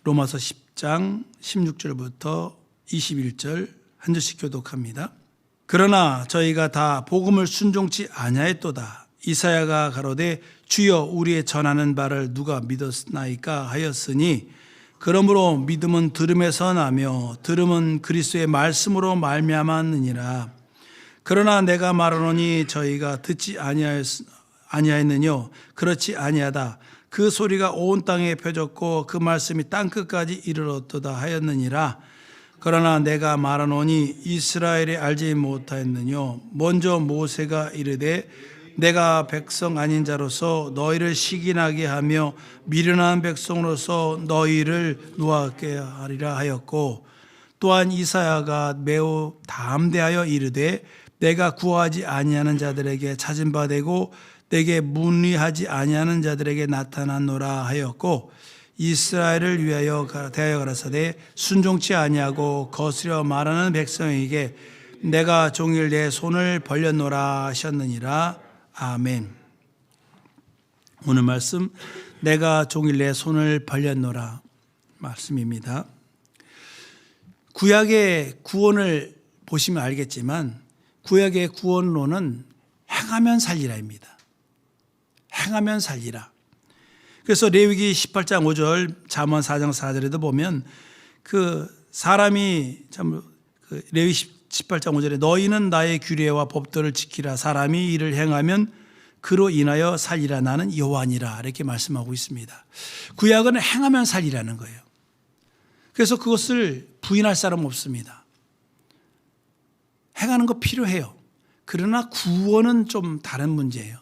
로마서 10장 16절부터 21절 한 절씩 교독합니다. 그러나 저희가 다 복음을 순종치 아니하였도다. 이사야가 가로되 주여 우리의 전하는 바를 누가 믿었나이까 하였으니 그러므로 믿음은 들음에서 나며 들음은 그리스도의 말씀으로 말미암았느니라. 그러나 내가 말하노니 저희가 듣지 아니하였느뇨. 그렇지 아니하다. 그 소리가 온 땅에 펴졌고 그 말씀이 땅끝까지 이르렀도다 하였느니라. 그러나 내가 말하노니 이스라엘이 알지 못하였느뇨. 먼저 모세가 이르되 내가 백성 아닌 자로서 너희를 시기나게 하며 미련한 백성으로서 너희를 노하게 하리라 하였고, 또한 이사야가 매우 담대하여 이르되 내가 구하지 아니하는 자들에게 찾은 바 되고 내게 문의하지 아니하는 자들에게 나타났노라 하였고, 이스라엘을 위하여 대하여 가라사대 순종치 아니하고 거스려 말하는 백성에게 내가 종일 내 손을 벌렸노라 하셨느니라. 아멘. 오늘 말씀 내가 종일 내 손을 벌렸노라 말씀입니다. 구약의 구원을 보시면 알겠지만 구약의 구원론은 행하면 살리라입니다. 행하면 살리라. 그래서 레위기 18장 5절, 잠언 4장 4절에도 보면 그 사람이 레위 18장 5절에 너희는 나의 규례와 법도를 지키라. 사람이 이를 행하면 그로 인하여 살리라. 나는 여호와니라. 이렇게 말씀하고 있습니다. 구약은 행하면 살리라는 거예요. 그래서 그것을 부인할 사람 없습니다. 행하는 거 필요해요. 그러나 구원은 좀 다른 문제예요.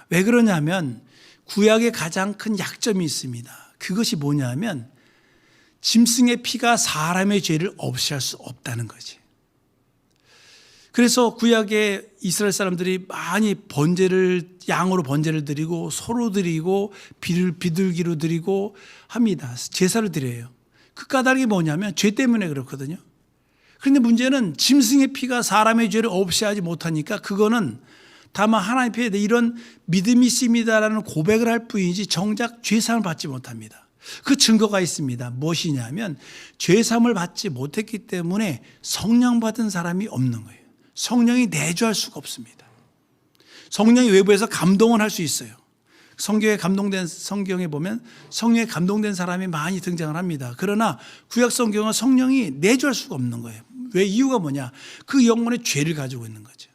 왜 그러냐면 구약의 가장 큰 약점이 있습니다. 그것이 뭐냐면 짐승의 피가 사람의 죄를 없이 할 수 없다는 거지. 그래서 구약의 이스라엘 사람들이 많이 양으로 번제를 드리고 소로 드리고 비둘기로 드리고 합니다. 제사를 드려요. 그 까닭이 뭐냐면 죄 때문에 그렇거든요. 그런데 문제는 짐승의 피가 사람의 죄를 없이 하지 못하니까 그거는 다만 하나님 앞에 이런 믿음이 있습니다라는 고백을 할 뿐이지 정작 죄사함을 받지 못합니다. 그 증거가 있습니다. 무엇이냐면 죄사함을 받지 못했기 때문에 성령 받은 사람이 없는 거예요. 성령이 내주할 수가 없습니다. 성령이 외부에서 감동을 할 수 있어요. 성경에 보면 성령에 감동된 사람이 많이 등장을 합니다. 그러나 구약 성경은 성령이 내주할 수가 없는 거예요. 왜? 이유가 뭐냐? 그 영혼의 죄를 가지고 있는 거죠.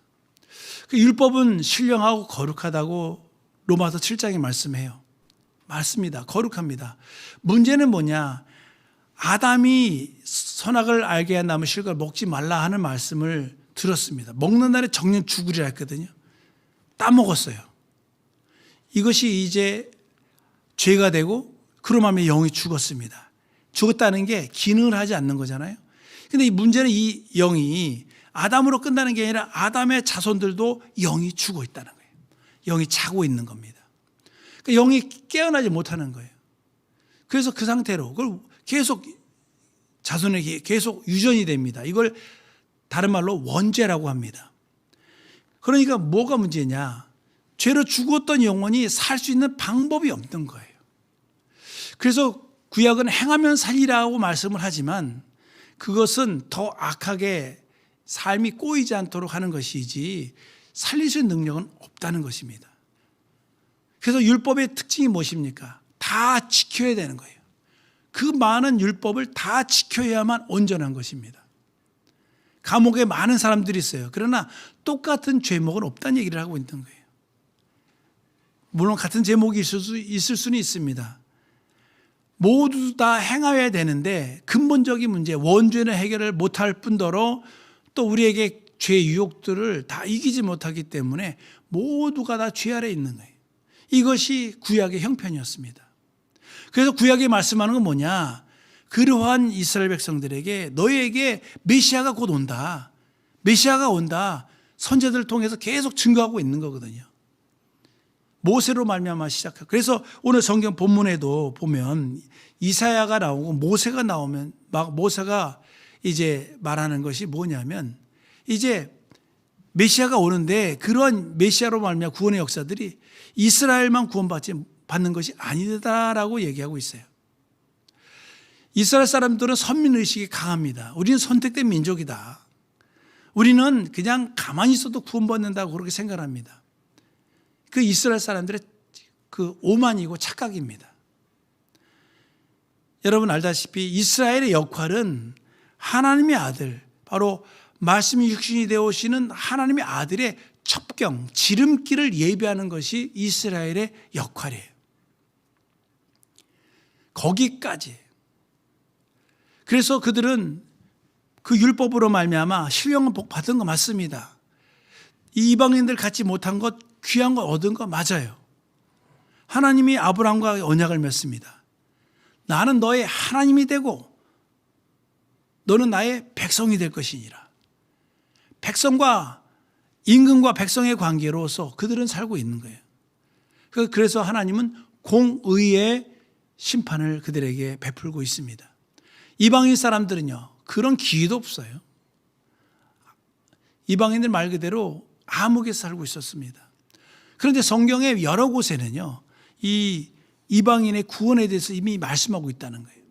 그 율법은 신령하고 거룩하다고 로마서 7장에 말씀해요. 맞습니다. 거룩합니다. 문제는 뭐냐? 아담이 선악을 알게 한 나무 실과를 먹지 말라 하는 말씀을 들었습니다. 먹는 날에 정녕 죽으리라 했거든요. 따먹었어요. 이것이 이제 죄가 되고 그러면 영이 죽었습니다. 죽었다는 게 기능을 하지 않는 거잖아요. 근데 이 문제는 이 영이 아담으로 끝나는 게 아니라 아담의 자손들도 영이 죽어 있다는 거예요. 영이 자고 있는 겁니다. 그러니까 영이 깨어나지 못하는 거예요. 그래서 그 상태로 그걸 계속 자손에게 계속 유전이 됩니다. 이걸 다른 말로 원죄라고 합니다. 그러니까 뭐가 문제냐? 죄로 죽었던 영혼이 살 수 있는 방법이 없는 거예요. 그래서 구약은 행하면 살리라고 말씀을 하지만 그것은 더 악하게 삶이 꼬이지 않도록 하는 것이지 살릴 수 있는 능력은 없다는 것입니다. 그래서 율법의 특징이 무엇입니까? 다 지켜야 되는 거예요. 그 많은 율법을 다 지켜야만 온전한 것입니다. 감옥에 많은 사람들이 있어요. 그러나 똑같은 죄목은 없다는 얘기를 하고 있는 거예요. 물론 같은 제목이 있을 수는 있습니다. 모두 다 행하여야 되는데 근본적인 문제, 원죄는 해결을 못할 뿐더러 또 우리에게 죄의 유혹들을 다 이기지 못하기 때문에 모두가 다 죄 아래에 있는 거예요. 이것이 구약의 형편이었습니다. 그래서 구약이 말씀하는 건 뭐냐? 그러한 이스라엘 백성들에게 너희에게 메시아가 곧 온다. 메시아가 온다. 선지자들을 통해서 계속 증거하고 있는 거거든요. 모세로 말미암아 시작하고. 그래서 오늘 성경 본문에도 보면 이사야가 나오고 모세가 나오면 모세가 이제 말하는 것이 뭐냐면 이제 메시아가 오는데 그런 메시아로 말미암아 구원의 역사들이 이스라엘만 구원받는 것이 아니다라고 얘기하고 있어요. 이스라엘 사람들은 선민의식이 강합니다. 우리는 선택된 민족이다. 우리는 그냥 가만히 있어도 구원받는다고 그렇게 생각합니다. 그 이스라엘 사람들의 그 오만이고 착각입니다. 여러분 알다시피 이스라엘의 역할은 하나님의 아들, 바로 말씀이 육신이 되어 오시는 하나님의 아들의 첩경, 지름길을 예비하는 것이 이스라엘의 역할이에요. 거기까지. 그래서 그들은 그 율법으로 말미암아 신령한 복 받은 거 맞습니다. 이 이방인들 갖지 못한 것, 귀한 거 얻은 거 맞아요. 하나님이 아브라함과 언약을 맺습니다. 나는 너의 하나님이 되고 너는 나의 백성이 될 것이니라. 백성과 임금과 백성의 관계로서 그들은 살고 있는 거예요. 그래서 하나님은 공의의 심판을 그들에게 베풀고 있습니다. 이방인 사람들은요, 그런 기회도 없어요. 이방인들 말 그대로 암흑에 살고 있었습니다. 그런데 성경의 여러 곳에는요, 이 이방인의 구원에 대해서 이미 말씀하고 있다는 거예요.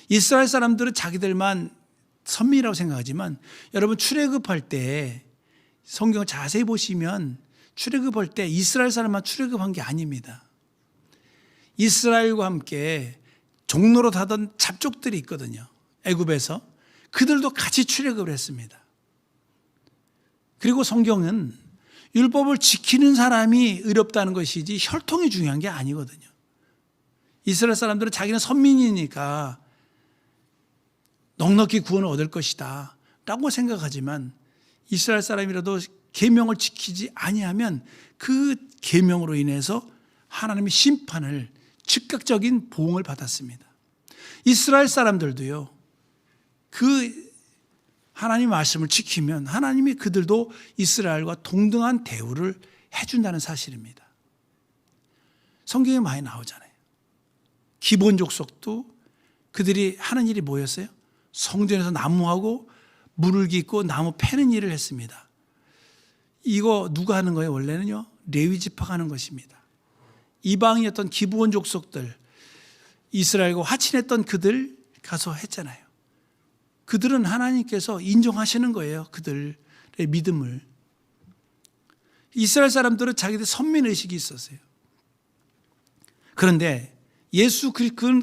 이스라엘 사람들은 자기들만 선민이라고 생각하지만 여러분 출애굽할 때 성경을 자세히 보시면 출애굽할 때 이스라엘 사람만 출애굽한 게 아닙니다. 이스라엘과 함께 종로로 타던 잡족들이 있거든요. 애굽에서. 그들도 같이 출애굽을 했습니다. 그리고 성경은 율법을 지키는 사람이 의롭다는 것이지 혈통이 중요한 게 아니거든요. 이스라엘 사람들은 자기는 선민이니까 넉넉히 구원을 얻을 것이다 라고 생각하지만 이스라엘 사람이라도 계명을 지키지 아니하면 그 계명으로 인해서 하나님의 심판을 즉각적인 보응을 받았습니다. 이스라엘 사람들도요, 그 하나님 말씀을 지키면 하나님이 그들도 이스라엘과 동등한 대우를 해준다는 사실입니다. 성경에 많이 나오잖아요. 기본 족속도 그들이 하는 일이 뭐였어요? 성전에서 나무하고 물을 깃고 나무 패는 일을 했습니다. 이거 누가 하는 거예요? 원래는요, 레위 지파가 하는 것입니다. 이방이었던 기브온 족속들, 이스라엘과 화친했던 그들 가서 했잖아요. 그들은 하나님께서 인정하시는 거예요. 그들의 믿음을. 이스라엘 사람들은 자기들 선민의식이 있었어요. 그런데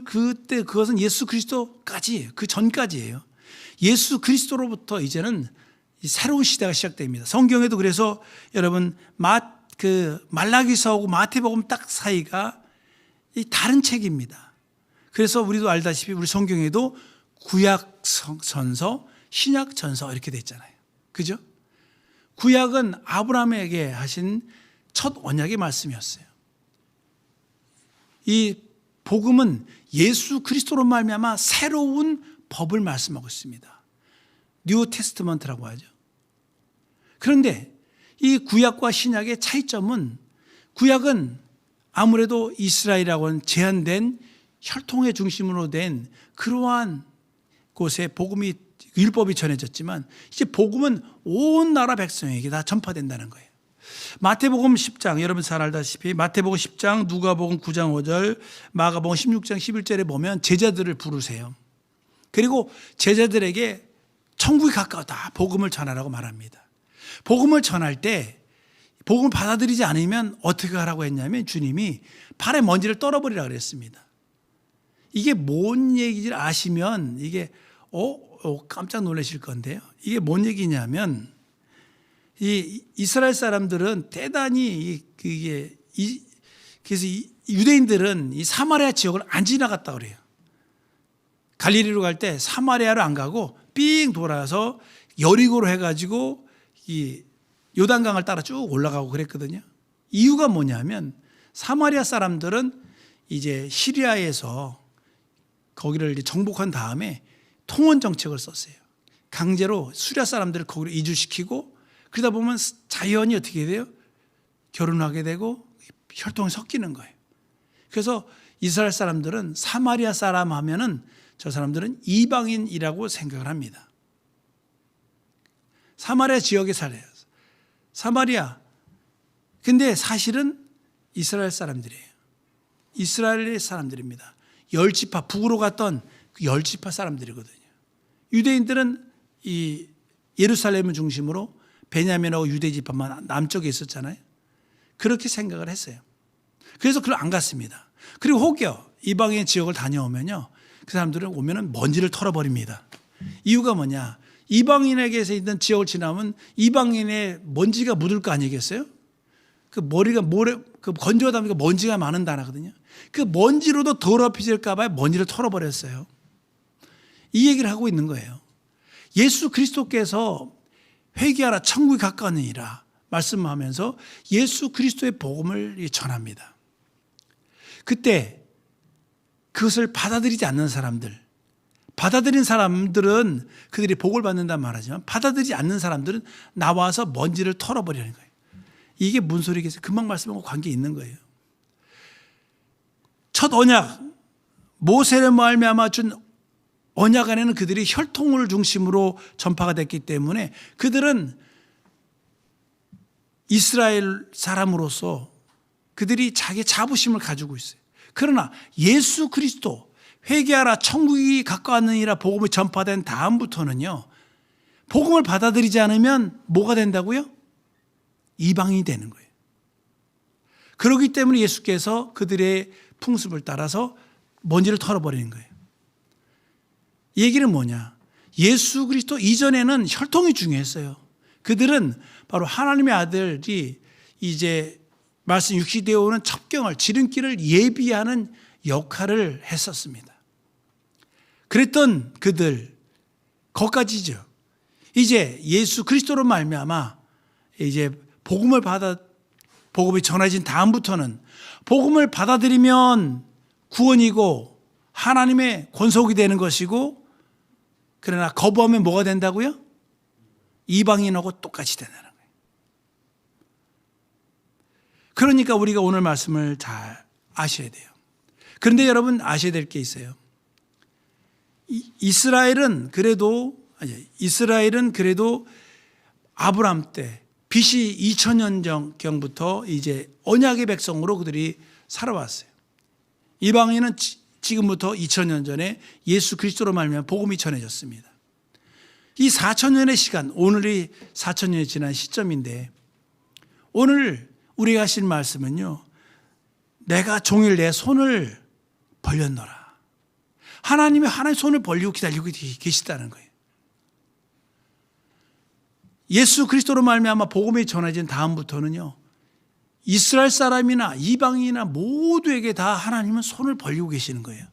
그때 그것은 예수 그리스도까지예요. 그 전까지예요. 예수 그리스도로부터 이제는 새로운 시대가 시작됩니다. 성경에도 그래서 여러분 말라기서하고 마태복음 딱 사이가 다른 책입니다. 그래서 우리도 알다시피 우리 성경에도 구약 전서, 신약 전서 이렇게 돼 있잖아요. 그죠? 구약은 아브라함에게 하신 첫 언약의 말씀이었어요. 이 복음은 예수 그리스도로 말미암아 새로운 법을 말씀하고 있습니다. 뉴 테스트먼트라고 하죠. 그런데 이 구약과 신약의 차이점은 구약은 아무래도 이스라엘이라고 하는 제한된 혈통의 중심으로 된 그러한 곳에 복음이 율법이 전해졌지만 이제 복음은 온 나라 백성에게 다 전파된다는 거예요. 마태복음 10장 여러분 잘 알다시피 마태복음 10장, 누가복음 9장 5절, 마가복음 16장 11절에 보면 제자들을 부르세요. 그리고 제자들에게 천국이 가까웠다. 복음을 전하라고 말합니다. 복음을 전할 때 복음을 받아들이지 않으면 어떻게 하라고 했냐면 주님이 발에 먼지를 떨어버리라고 그랬습니다. 이게 뭔 얘기인지 아시면 이게 깜짝 놀라실 건데요. 이게 뭔 얘기냐면 이 이스라엘 사람들은 대단히 그래서 유대인들은 이 사마리아 지역을 안 지나갔다 그래요. 갈릴리로 갈 때 사마리아를 안 가고 삥 돌아서 여리고로 해가지고 이 요단강을 따라 쭉 올라가고 그랬거든요. 이유가 뭐냐면 사마리아 사람들은 이제 시리아에서 거기를 이제 정복한 다음에 통원 정책을 썼어요. 강제로 수리아 사람들을 거기로 이주시키고 그러다 보면 자연히 어떻게 돼요? 결혼하게 되고 혈통이 섞이는 거예요. 그래서 이스라엘 사람들은 사마리아 사람 하면은 저 사람들은 이방인이라고 생각을 합니다. 사마리아 지역에 살아요. 사마리아. 근데 사실은 이스라엘 사람들이에요. 이스라엘의 사람들입니다. 10지파 북으로 갔던 10지파 사람들이거든요. 유대인들은 이 예루살렘을 중심으로 베냐민하고 유대 지파만 남쪽에 있었잖아요. 그렇게 생각을 했어요. 그래서 그걸 안 갔습니다. 그리고 혹여 이방인 지역을 다녀오면요, 그 사람들은 오면은 먼지를 털어버립니다. 이유가 뭐냐? 이방인에게서 있는 지역을 지나면 이방인의 먼지가 묻을 거 아니겠어요? 그 머리가 그 건조하다 보니까 먼지가 많은 나라거든요. 그 먼지로도 더럽혀질까 봐 먼지를 털어버렸어요. 이 얘기를 하고 있는 거예요. 예수 그리스도께서 회개하라 천국이 가까우니라 말씀하면서 예수 그리스도의 복음을 전합니다. 그때 그것을 받아들이지 않는 사람들, 받아들인 사람들은 그들이 복을 받는다는 말하지만 받아들이지 않는 사람들은 나와서 먼지를 털어버리는 거예요. 이게 무슨 소리겠어요? 금방 말씀하고 관계 있는 거예요. 첫 언약, 모세를 말미암아 준 언약 안에는 그들이 혈통을 중심으로 전파가 됐기 때문에 그들은 이스라엘 사람으로서 그들이 자기 자부심을 가지고 있어요. 그러나 예수 그리스도 회개하라 천국이 가까웠느니라 복음이 전파된 다음부터는요, 복음을 받아들이지 않으면 뭐가 된다고요? 이방인이 되는 거예요. 그렇기 때문에 예수께서 그들의 풍습을 따라서 먼지를 털어버리는 거예요. 이 얘기는 뭐냐? 예수 그리스도 이전에는 혈통이 중요했어요. 그들은 바로 하나님의 아들이 이제 말씀 육시되어 오는 첩경을, 지름길을 예비하는 역할을 했었습니다. 그랬던 그들, 거기까지죠. 이제 예수 그리스도로 말미암아 이제 복음이 전해진 다음부터는 복음을 받아들이면 구원이고 하나님의 권속이 되는 것이고, 그러나 거부하면 뭐가 된다고요? 이방인하고 똑같이 된다는 거예요. 그러니까 우리가 오늘 말씀을 잘 아셔야 돼요. 그런데 여러분 아셔야 될 게 있어요. 이스라엘은 그래도 아브라함 때 BC 2000년경부터 이제 언약의 백성으로 그들이 살아왔어요. 이방인은 지금부터 2000년 전에 예수 그리스도로 말미암아 복음이 전해졌습니다. 이 4000년의 시간, 오늘이 4000년이 지난 시점인데 오늘 우리가 하신 말씀은요, 내가 종일 내 손을 벌렸노라. 하나님이 하나의 손을 벌리고 기다리고 계시다는 거예요. 예수 그리스도로 말미암아 복음이 전해진 다음부터는요, 이스라엘 사람이나 이방인이나 모두에게 다 하나님은 손을 벌리고 계시는 거예요.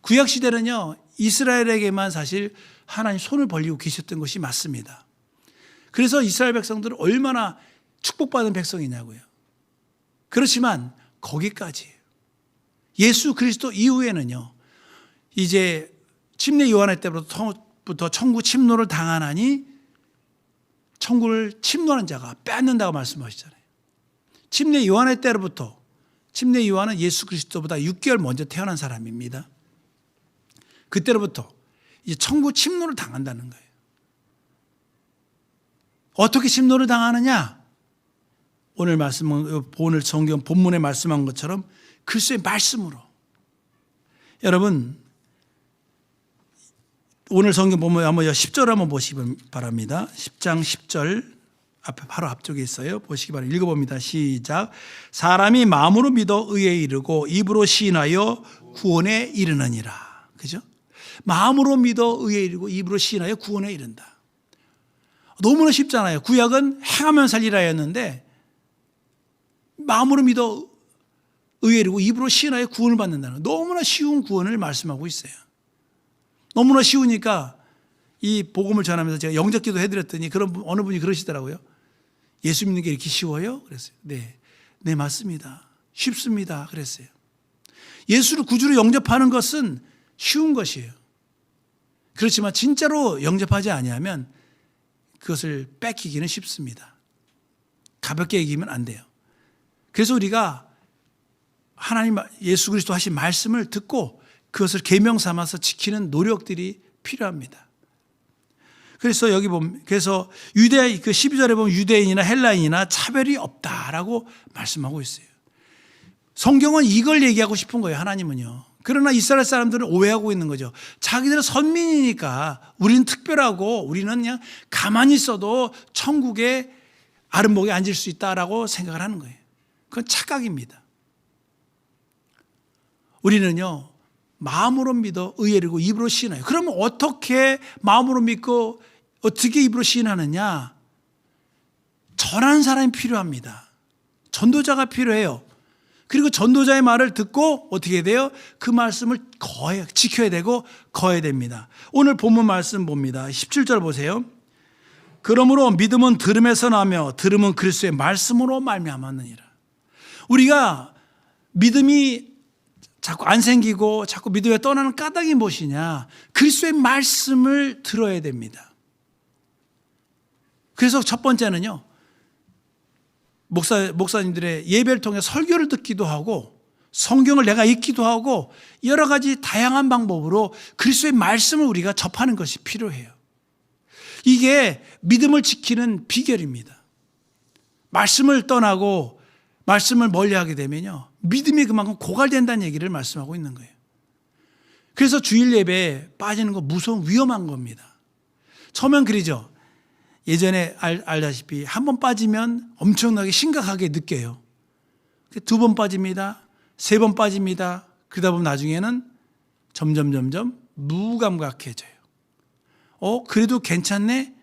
구약 시대는요, 이스라엘에게만 사실 하나님 손을 벌리고 계셨던 것이 맞습니다. 그래서 이스라엘 백성들은 얼마나 축복받은 백성이냐고요. 그렇지만 거기까지예요. 예수 그리스도 이후에는요, 이제 침례 요한의 때부터 천국 침노를 당하나니 천국을 침노하는 자가 뺏는다고 말씀하시잖아요. 침례 요한의 때로부터, 침례 요한은 예수 그리스도보다 6개월 먼저 태어난 사람입니다. 그때로부터 이제 천국 침노를 당한다는 거예요. 어떻게 침노를 당하느냐? 오늘 성경 본문에 말씀한 것처럼 그리스도의 말씀으로. 여러분, 오늘 성경 보면 한번 10절 한번 보시기 바랍니다. 10장 10절 앞에 바로 앞쪽에 있어요. 보시기 바랍니다. 읽어봅니다. 시작. 사람이 마음으로 믿어 의에 이르고 입으로 시인하여 구원에 이르느니라. 그죠? 마음으로 믿어 의에 이르고 입으로 시인하여 구원에 이른다. 너무나 쉽잖아요. 구약은 행하면 살리라 했는데 마음으로 믿어 의에 이르고 입으로 시인하여 구원을 받는다는, 너무나 쉬운 구원을 말씀하고 있어요. 너무나 쉬우니까 이 복음을 전하면서 제가 영접기도 해드렸더니 어느 분이 그러시더라고요. 예수 믿는 게 이렇게 쉬워요? 그랬어요. 네, 맞습니다. 쉽습니다. 그랬어요. 예수를 구주로 영접하는 것은 쉬운 것이에요. 그렇지만 진짜로 영접하지 아니하면 그것을 뺏기기는 쉽습니다. 가볍게 얘기하면 안 돼요. 그래서 우리가 하나님 예수 그리스도 하신 말씀을 듣고 그것을 계명 삼아서 지키는 노력들이 필요합니다. 그래서 여기 보면, 그래서 그 12절에 보면 유대인이나 헬라인이나 차별이 없다라고 말씀하고 있어요. 성경은 이걸 얘기하고 싶은 거예요. 하나님은요. 그러나 이스라엘 사람들은 오해하고 있는 거죠. 자기들은 선민이니까 우리는 특별하고 우리는 그냥 가만히 있어도 천국의 아름목에 앉을 수 있다라고 생각을 하는 거예요. 그건 착각입니다. 우리는요, 마음으로 믿어 의를 입으로 시인해요. 그러면 어떻게 마음으로 믿고 어떻게 입으로 시인하느냐? 전하는 사람이 필요합니다. 전도자가 필요해요. 그리고 전도자의 말을 듣고 어떻게 돼요? 그 말씀을 지켜야 되고 거해야 됩니다. 오늘 본문 말씀 봅니다. 17절 보세요. 그러므로 믿음은 들음에서 나며 들음은 그리스도의 말씀으로 말미암았느니라. 우리가 믿음이 자꾸 안 생기고 자꾸 믿음에 떠나는 까닭이 무엇이냐? 그리스도의 말씀을 들어야 됩니다. 그래서 첫 번째는요, 목사님들의 예배를 통해 설교를 듣기도 하고 성경을 내가 읽기도 하고 여러 가지 다양한 방법으로 그리스도의 말씀을 우리가 접하는 것이 필요해요. 이게 믿음을 지키는 비결입니다. 말씀을 떠나고 말씀을 멀리하게 되면요, 믿음이 그만큼 고갈된다는 얘기를 말씀하고 있는 거예요. 그래서 주일 예배에 빠지는 거 무서운 위험한 겁니다. 처음엔 그러죠. 예전에 알다시피 한 번 빠지면 엄청나게 심각하게 느껴요. 2번 빠집니다. 3번 빠집니다. 그러다 보면 나중에는 점점 무감각해져요. 그래도 괜찮네?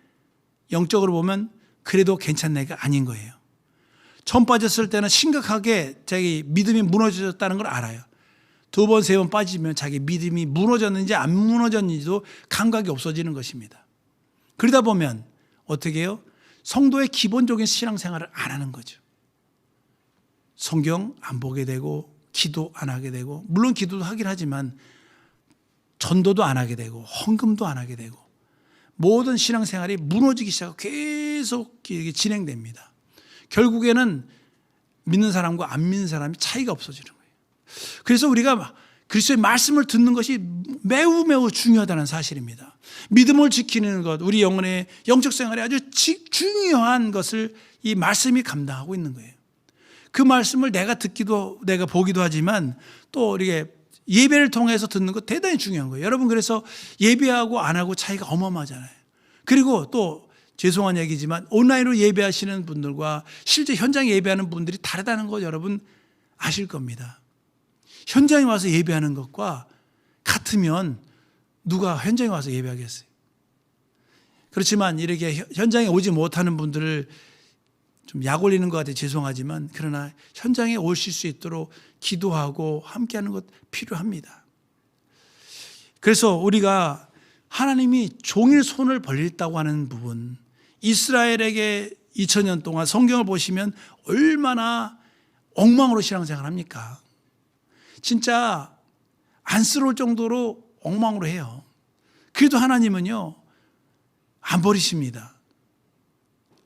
영적으로 보면 그래도 괜찮네가 아닌 거예요. 처음 빠졌을 때는 심각하게 자기 믿음이 무너졌다는 걸 알아요. 2번, 3번 빠지면 자기 믿음이 무너졌는지 안 무너졌는지도 감각이 없어지는 것입니다. 그러다 보면 어떻게 해요? 성도의 기본적인 신앙생활을 안 하는 거죠. 성경 안 보게 되고 기도 안 하게 되고, 물론 기도도 하긴 하지만 전도도 안 하게 되고 헌금도 안 하게 되고 모든 신앙생활이 무너지기 시작하고 계속 진행됩니다. 결국에는 믿는 사람과 안 믿는 사람이 차이가 없어지는 거예요. 그래서 우리가 그리스도의 말씀을 듣는 것이 매우 중요하다는 사실입니다. 믿음을 지키는 것, 우리 영혼의 영적 생활에 아주 중요한 것을 이 말씀이 감당하고 있는 거예요. 그 말씀을 내가 보기도 하지만 또 이렇게 예배를 통해서 듣는 것 대단히 중요한 거예요. 여러분, 그래서 예배하고 안 하고 차이가 어마어마하잖아요. 그리고 또 죄송한 얘기지만 온라인으로 예배하시는 분들과 실제 현장에 예배하는 분들이 다르다는 거 여러분 아실 겁니다. 현장에 와서 예배하는 것과 같으면 누가 현장에 와서 예배하겠어요? 그렇지만 이렇게 현장에 오지 못하는 분들을 좀 약 올리는 것 같아요. 죄송하지만 그러나 현장에 오실 수 있도록 기도하고 함께하는 것 필요합니다. 그래서 우리가 하나님이 종일 손을 벌렸다고 하는 부분, 이스라엘에게 2000년 동안 성경을 보시면 얼마나 엉망으로 신앙생활합니까? 진짜 안쓰러울 정도로 엉망으로 해요. 그래도 하나님은요, 안 버리십니다.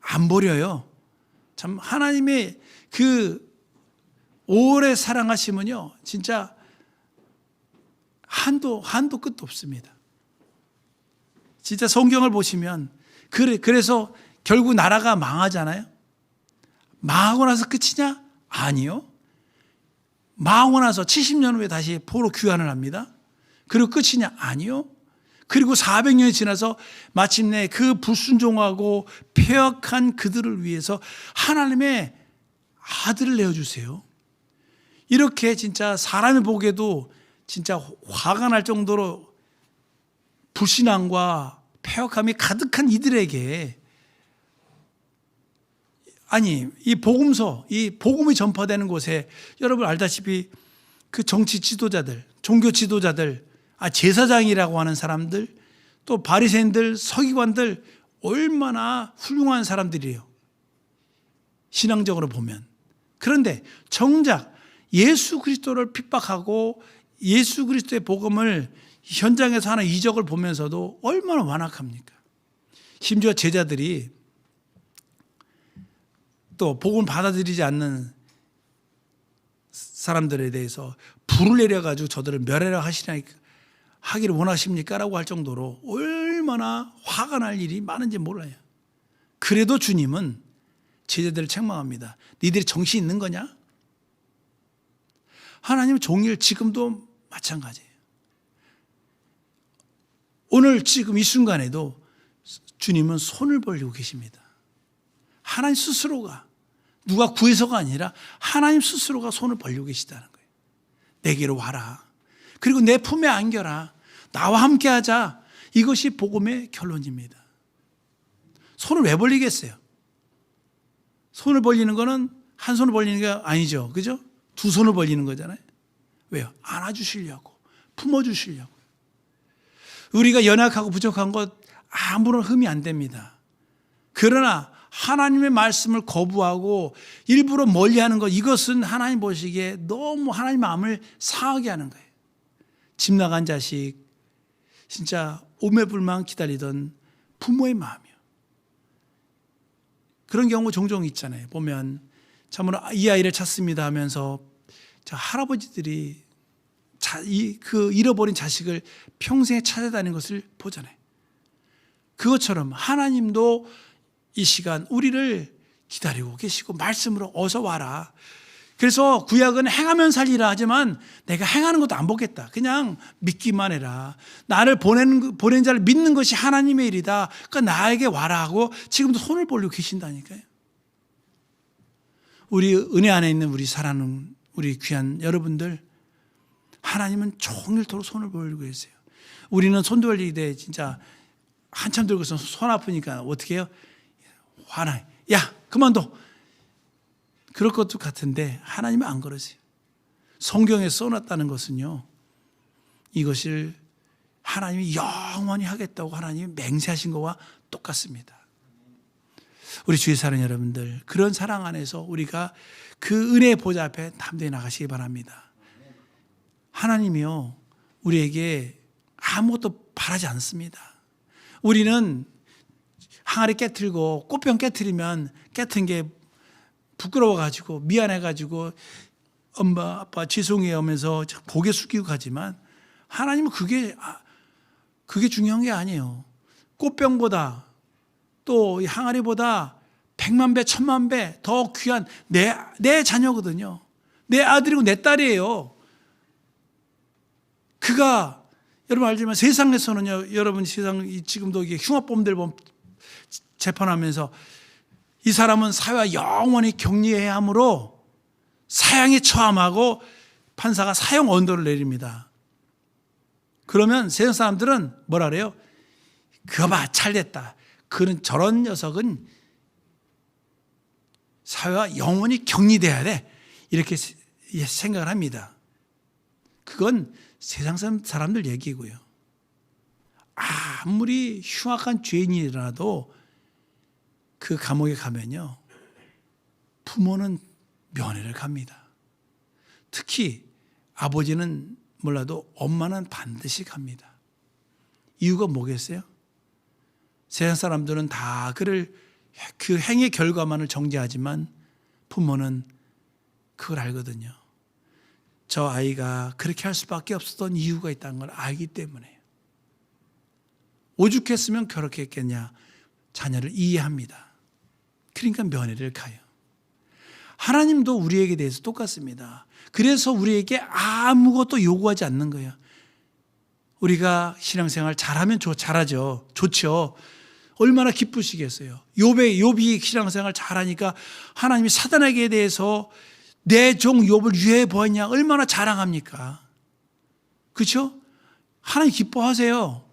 안 버려요. 참 하나님의 그 오래 사랑하심은요, 진짜 한도 끝도 없습니다. 진짜 성경을 보시면 그래서 결국 나라가 망하잖아요. 망하고 나서 끝이냐? 아니요. 망하고 나서 70년 후에 다시 포로 귀환을 합니다. 그리고 끝이냐? 아니요. 그리고 400년이 지나서 마침내 그 불순종하고 폐역한 그들을 위해서 하나님의 아들을 내어주세요. 이렇게 진짜 사람이 보기에도 진짜 화가 날 정도로 불신앙과 폐역함이 가득한 이들에게, 아니 이 복음이 전파되는 곳에 여러분 알다시피 그 정치 지도자들, 종교 지도자들, 제사장이라고 하는 사람들, 또 바리새인들, 서기관들 얼마나 훌륭한 사람들이에요, 신앙적으로 보면. 그런데 정작 예수 그리스도를 핍박하고 예수 그리스도의 복음을 현장에서 하는 이적을 보면서도 얼마나 완악합니까? 심지어 제자들이 또 복음을 받아들이지 않는 사람들에 대해서 불을 내려가지고 저들을 멸하려 하기를 원하십니까? 라고 할 정도로 얼마나 화가 날 일이 많은지 몰라요. 그래도 주님은 제자들을 책망합니다. 니들이 정신 있는 거냐? 하나님은 종일 지금도 마찬가지예요. 오늘 지금 이 순간에도 주님은 손을 벌리고 계십니다. 하나님 스스로가, 누가 구해서가 아니라 하나님 스스로가 손을 벌리고 계시다는 거예요. 내게로 와라. 그리고 내 품에 안겨라. 나와 함께 하자. 이것이 복음의 결론입니다. 손을 왜 벌리겠어요? 손을 벌리는 거는 한 손을 벌리는 게 아니죠. 그죠? 두 손을 벌리는 거잖아요. 왜요? 안아주시려고, 품어주시려고. 우리가 연약하고 부족한 것 아무런 흠이 안 됩니다. 그러나 하나님의 말씀을 거부하고 일부러 멀리하는 것, 이것은 하나님 보시기에 너무 하나님 마음을 상하게 하는 거예요. 집 나간 자식, 진짜 오매불망 기다리던 부모의 마음이요. 그런 경우 종종 있잖아요. 보면 참으로 이 아이를 찾습니다 하면서 할아버지들이 그 잃어버린 자식을 평생에 찾아다니는 것을 보잖아요. 그것처럼 하나님도 이 시간 우리를 기다리고 계시고 말씀으로 어서 와라. 그래서 구약은 행하면 살리라 하지만 내가 행하는 것도 안 보겠다. 그냥 믿기만 해라. 나를 보낸 자를 믿는 것이 하나님의 일이다. 그러니까 나에게 와라 하고 지금도 손을 벌리고 계신다니까요. 우리 은혜 안에 있는 우리 사랑하는 우리 귀한 여러분들, 하나님은 종일토록 손을 벌리고 계세요. 우리는 손 돌릴 때 진짜 한참 들고서 손 아프니까 어떻게 해요? 화나. 야, 그만둬. 그럴 것도 같은데 하나님은 안 그러세요. 성경에 써놨다는 것은요, 이것을 하나님이 영원히 하겠다고 하나님이 맹세하신 것과 똑같습니다. 우리 주의 사랑 여러분들, 그런 사랑 안에서 우리가 그 은혜의 보좌 앞에 담대히 나가시기 바랍니다. 하나님이요, 우리에게 아무것도 바라지 않습니다. 우리는 항아리 깨트리고 꽃병 깨트리면 깨트린 게 부끄러워가지고 미안해가지고 엄마 아빠 죄송해요 하면서 고개 숙이고 가지만 하나님은 그게 중요한 게 아니에요. 꽃병보다 또 이 항아리보다 100만 배, 1000만 배 더 귀한 내 자녀거든요. 내 아들이고 내 딸이에요. 그가 여러분 알지만 세상에서는요, 여러분 세상 지금도 이게 흉악범들 보면 재판하면서 이 사람은 사회와 영원히 격리해야 하므로 사형에 처함하고 판사가 사형 언도를 내립니다. 그러면 세상 사람들은 뭐라 그래요? 그거 봐, 잘됐다. 저런 녀석은 사회와 영원히 격리돼야 돼. 이렇게 생각을 합니다. 그건 세상 사람들 얘기고요. 아무리 흉악한 죄인이라도 그 감옥에 가면요, 부모는 면회를 갑니다. 특히 아버지는 몰라도 엄마는 반드시 갑니다. 이유가 뭐겠어요? 세상 사람들은 다 그 행의 결과만을 정죄하지만 부모는 그걸 알거든요. 저 아이가 그렇게 할 수밖에 없었던 이유가 있다는 걸 알기 때문에. 오죽했으면 그렇게 했겠냐. 자녀를 이해합니다. 그러니까 면회를 가요. 하나님도 우리에게 대해서 똑같습니다. 그래서 우리에게 아무것도 요구하지 않는 거예요. 우리가 신앙생활 잘하면 잘하죠. 좋죠. 얼마나 기쁘시겠어요. 욥이 신앙생활 잘하니까 하나님이 사단에게 대해서 내 종 욥을 유해해 보았냐 얼마나 자랑합니까? 그렇죠? 하나님 기뻐하세요.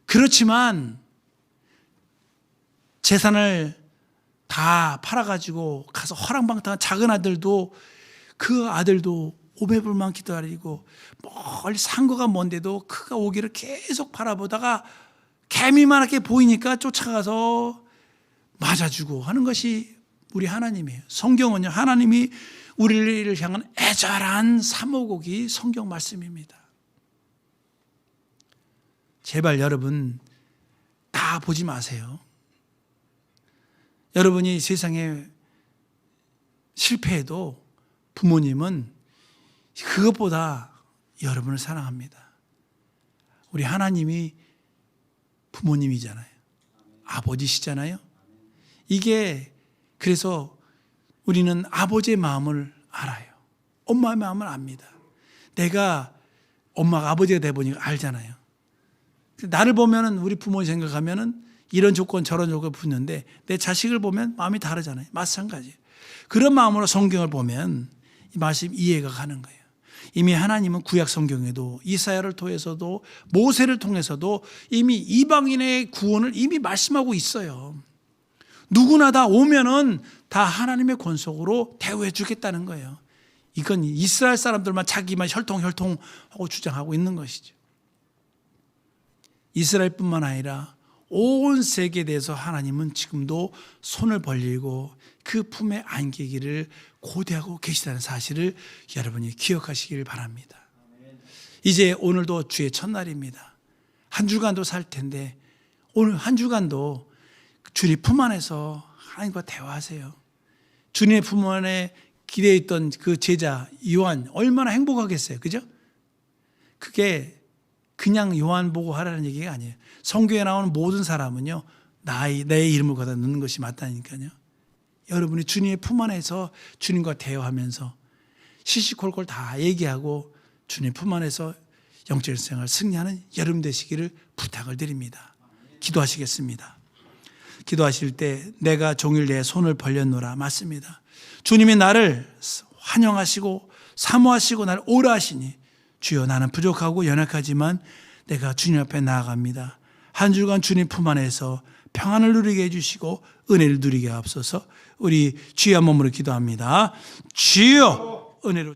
그렇지만 재산을 다 팔아가지고 가서 허랑방탕한 작은 아들도, 그 아들도 오매불만 기다리고 멀리 상거가 먼데도 그가 오기를 계속 바라보다가 개미만하게 보이니까 쫓아가서 맞아주고 하는 것이 우리 하나님이에요. 성경은요, 하나님이 우리를 향한 애절한 사모곡이 성경 말씀입니다. 제발 여러분 다 보지 마세요. 여러분이 세상에 실패해도 부모님은 그것보다 여러분을 사랑합니다. 우리 하나님이 부모님이잖아요. 아버지시잖아요. 이게 그래서 우리는 아버지의 마음을 알아요. 엄마의 마음을 압니다. 내가 엄마가 아버지가 돼 보니까 알잖아요. 나를 보면은 우리 부모 생각하면은 이런 조건 저런 조건 붙는데 내 자식을 보면 마음이 다르잖아요. 마찬가지. 그런 마음으로 성경을 보면 이 말씀 이해가 가는 거예요. 이미 하나님은 구약 성경에도 이사야를 통해서도 모세를 통해서도 이미 이방인의 구원을 이미 말씀하고 있어요. 누구나 다 오면은 다 하나님의 권속으로 대우해 주겠다는 거예요. 이건 이스라엘 사람들만 자기만 혈통하고 주장하고 있는 것이죠. 이스라엘뿐만 아니라 온 세계에 대해서 하나님은 지금도 손을 벌리고 그 품에 안기기를 고대하고 계시다는 사실을 여러분이 기억하시길 바랍니다. 이제 오늘도 주의 첫날입니다. 한 주간도 살 텐데 오늘 한 주간도 주님 품 안에서 하나님과 대화하세요. 주님의 품 안에 기대해 있던 그 제자 요한 얼마나 행복하겠어요. 그죠? 그게 그냥 요한 보고 하라는 얘기가 아니에요. 성경에 나오는 모든 사람은요, 내 이름을 거다 넣는 것이 맞다니까요. 여러분이 주님의 품 안에서 주님과 대화하면서 시시콜콜 다 얘기하고 주님 품 안에서 영적 생활 승리하는 여러분 되시기를 부탁을 드립니다. 기도하시겠습니다. 기도하실 때 내가 종일 내 손을 벌렸노라. 맞습니다. 주님이 나를 환영하시고 사모하시고 나를 오라 하시니 주여 나는 부족하고 연약하지만 내가 주님 앞에 나아갑니다. 한 주간 주님 품 안에서 평안을 누리게 해주시고 은혜를 누리게 하옵소서. 우리 주여 한 몸으로 기도합니다. 주여 은혜로